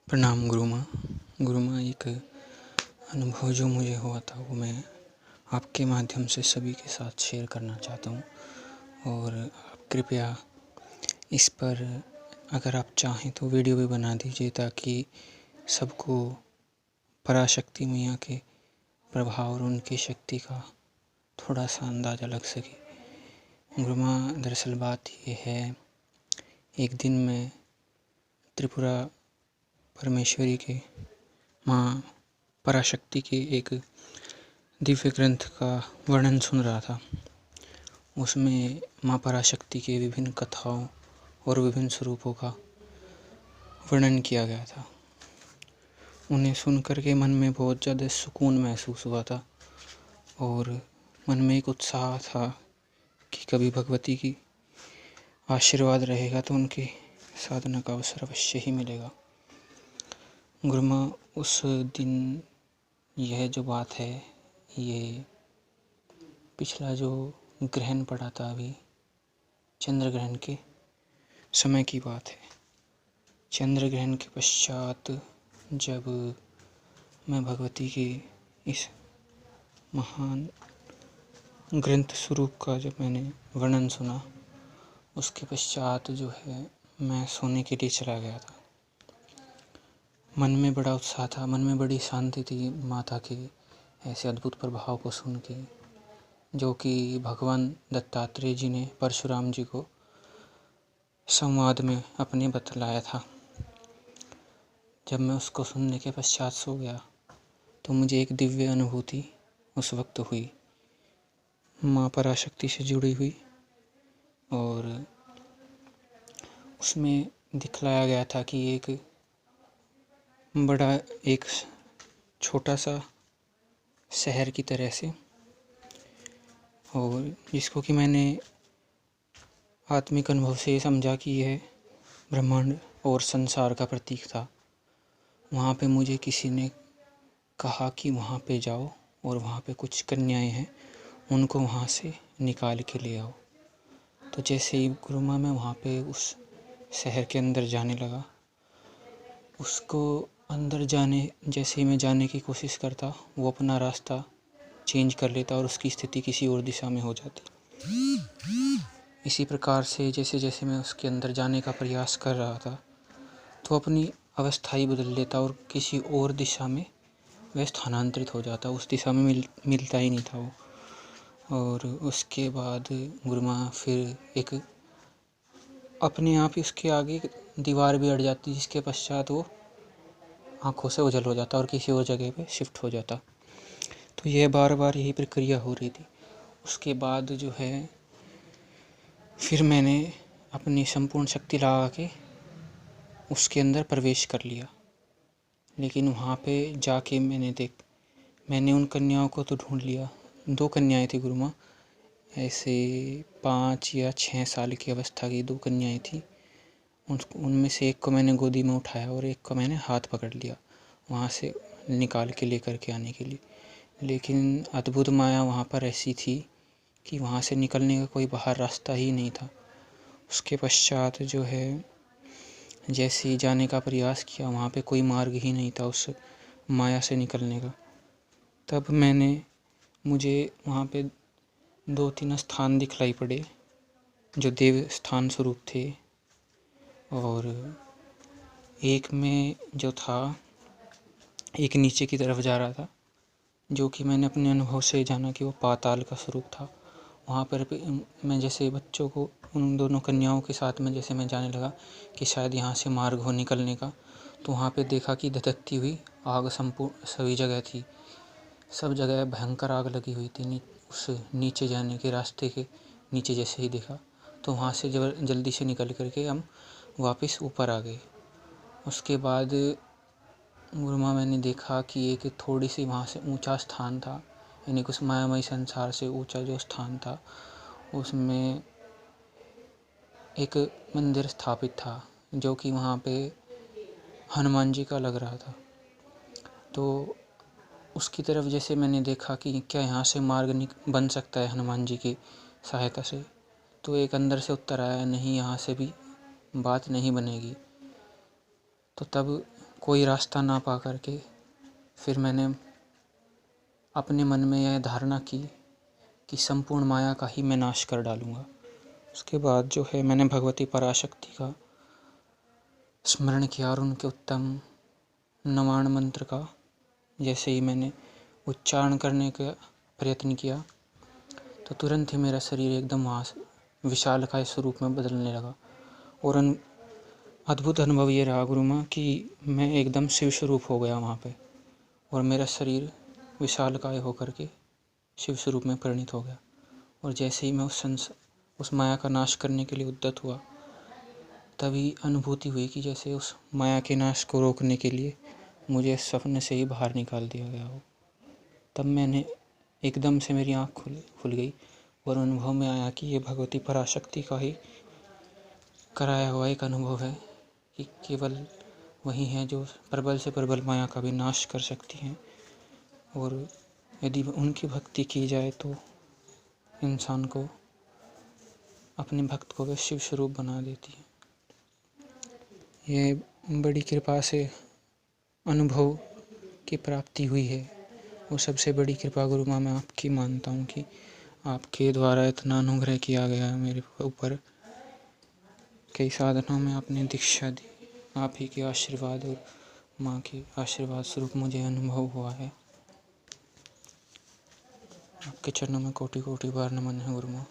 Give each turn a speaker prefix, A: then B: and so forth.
A: प्रणाम गुरु माँ एक अनुभव जो मुझे हुआ था वो मैं आपके माध्यम से सभी के साथ शेयर करना चाहता हूँ। और आप कृपया इस पर अगर आप चाहें तो वीडियो भी बना दीजिए ताकि सबको पराशक्ति मैया के प्रभाव और उनकी शक्ति का थोड़ा सा अंदाज़ा लग सके। गुरु माँ दरअसल बात ये है, एक दिन मैं त्रिपुरा परमेश्वरी के माँ पराशक्ति के एक दिव्य ग्रंथ का वर्णन सुन रहा था। उसमें माँ पराशक्ति के विभिन्न कथाओं और विभिन्न स्वरूपों का वर्णन किया गया था। उन्हें सुनकर के मन में बहुत ज़्यादा सुकून महसूस हुआ था और मन में एक उत्साह था कि कभी भगवती की आशीर्वाद रहेगा तो उनकी साधना का अवसर अवश्य ही मिलेगा। गुरु माँ उस दिन यह जो बात है, ये पिछला जो ग्रहण पड़ा था अभी चंद्र ग्रहण के समय की बात है। चंद्र ग्रहण के पश्चात जब मैं भगवती के इस महान ग्रंथ स्वरूप का जब मैंने वर्णन सुना, उसके पश्चात जो है मैं सोने के लिए चला गया था। मन में बड़ा उत्साह था, मन में बड़ी शांति थी माता के ऐसे अद्भुत प्रभाव को सुन के, जो कि भगवान दत्तात्रेय जी ने परशुराम जी को संवाद में अपने बतलाया था। जब मैं उसको सुनने के पश्चात सो गया तो मुझे एक दिव्य अनुभूति उस वक्त हुई, माँ पराशक्ति से जुड़ी हुई। और उसमें दिखलाया गया था कि एक छोटा सा शहर की तरह से, और जिसको कि मैंने आत्मिक अनुभव से समझा कि यह ब्रह्मांड और संसार का प्रतीक था। वहाँ पे मुझे किसी ने कहा कि वहाँ पे जाओ और वहाँ पे कुछ कन्याएं हैं, उनको वहाँ से निकाल के ले आओ। तो जैसे ही गुरु माँ मैं वहाँ पे उस शहर के अंदर जाने लगा, उसको अंदर जैसे ही मैं जाने की कोशिश करता, वो अपना रास्ता चेंज कर लेता और उसकी स्थिति किसी और दिशा में हो जाती। इसी प्रकार से जैसे जैसे मैं उसके अंदर जाने का प्रयास कर रहा था तो अपनी अवस्था ही बदल लेता और किसी और दिशा में वह स्थानांतरित हो जाता, उस दिशा में मिलता ही नहीं था वो। और उसके बाद गुरु माँ फिर एक अपने आप ही उसके आगे दीवार भी अड़ जाती, जिसके पश्चात वो आंखों से ओझल हो जाता और किसी और जगह पे शिफ्ट हो जाता। तो यह बार बार यही प्रक्रिया हो रही थी। उसके बाद जो है फिर मैंने अपनी संपूर्ण शक्ति लगा के उसके अंदर प्रवेश कर लिया। लेकिन वहाँ पे जाके मैंने उन कन्याओं को तो ढूंढ लिया। 2 कन्याएं थी गुरु माँ, ऐसे 5 या 6 साल की अवस्था की 2 कन्याएं थी। उनमें से एक को मैंने गोदी में उठाया और एक को मैंने हाथ पकड़ लिया वहाँ से निकाल के लेकर के आने के लिए। लेकिन अद्भुत माया वहाँ पर ऐसी थी कि वहाँ से निकलने का कोई बाहर रास्ता ही नहीं था। उसके पश्चात जो है जैसे ही जाने का प्रयास किया, वहाँ पे कोई मार्ग ही नहीं था उस माया से निकलने का। तब मुझे वहाँ पे 2-3 स्थान दिखलाई पड़े जो देव स्थान स्वरूप थे। और एक में जो था, एक नीचे की तरफ जा रहा था, जो कि मैंने अपने अनुभव से जाना कि वो पाताल का स्वरूप था। वहाँ पर मैं जैसे बच्चों को, उन दोनों कन्याओं के साथ में जैसे मैं जाने लगा कि शायद यहाँ से मार्ग हो निकलने का, तो वहाँ पे देखा कि धधकती हुई आग संपूर्ण सभी जगह थी। सब जगह भयंकर आग लगी हुई थी। उस नीचे जाने के रास्ते के नीचे जैसे ही देखा तो वहाँ से जल्दी से निकल करके हम वापस ऊपर आ गए। उसके बाद गुरु माँ मैंने देखा कि एक थोड़ी सी वहाँ से ऊंचा स्थान था, यानी कुछ मायामय संसार से ऊंचा जो स्थान था, उसमें एक मंदिर स्थापित था जो कि वहाँ पे हनुमान जी का लग रहा था। तो उसकी तरफ जैसे मैंने देखा कि क्या यहाँ से मार्ग बन सकता है हनुमान जी की सहायता से, तो एक अंदर से उत्तर आया, नहीं, यहाँ से भी बात नहीं बनेगी। तो तब कोई रास्ता ना पा करके फिर मैंने अपने मन में यह धारणा की कि संपूर्ण माया का ही मैं नाश कर डालूँगा। उसके बाद जो है मैंने भगवती पराशक्ति का स्मरण किया और उनके उत्तम नवाण मंत्र का जैसे ही मैंने उच्चारण करने का प्रयत्न किया तो तुरंत ही मेरा शरीर एकदम वहाँ से विशालकाय स्वरूप में बदलने लगा। और अद्भुत अनुभव ये रहा गुरु माँ कि मैं एकदम शिव स्वरूप हो गया वहाँ पे, और मेरा शरीर विशालकाय होकर के शिव स्वरूप में परिणित हो गया। और जैसे ही मैं उस माया का नाश करने के लिए उद्यत हुआ, तभी अनुभूति हुई कि जैसे उस माया के नाश को रोकने के लिए मुझे सपने से ही बाहर निकाल दिया गया हो। तब मैंने एकदम से मेरी आँख खुल गई और अनुभव में आया कि ये भगवती पराशक्ति का ही कराया हुआ एक अनुभव है कि केवल वही हैं जो प्रबल से प्रबल माया का भी नाश कर सकती हैं, और यदि उनकी भक्ति की जाए तो इंसान को अपने भक्त को वे शिव स्वरूप बना देती है। ये बड़ी कृपा से अनुभव की प्राप्ति हुई है, और सबसे बड़ी कृपा गुरु माँ मैं आपकी मानता हूँ कि आपके द्वारा इतना अनुग्रह किया गया है मेरे ऊपर। कई साधनों में आपने दीक्षा दी, आप ही के आशीर्वाद और माँ के आशीर्वाद स्वरूप मुझे अनुभव हुआ है। आपके चरणों में कोटि कोटि बार नमन है गुरु माँ।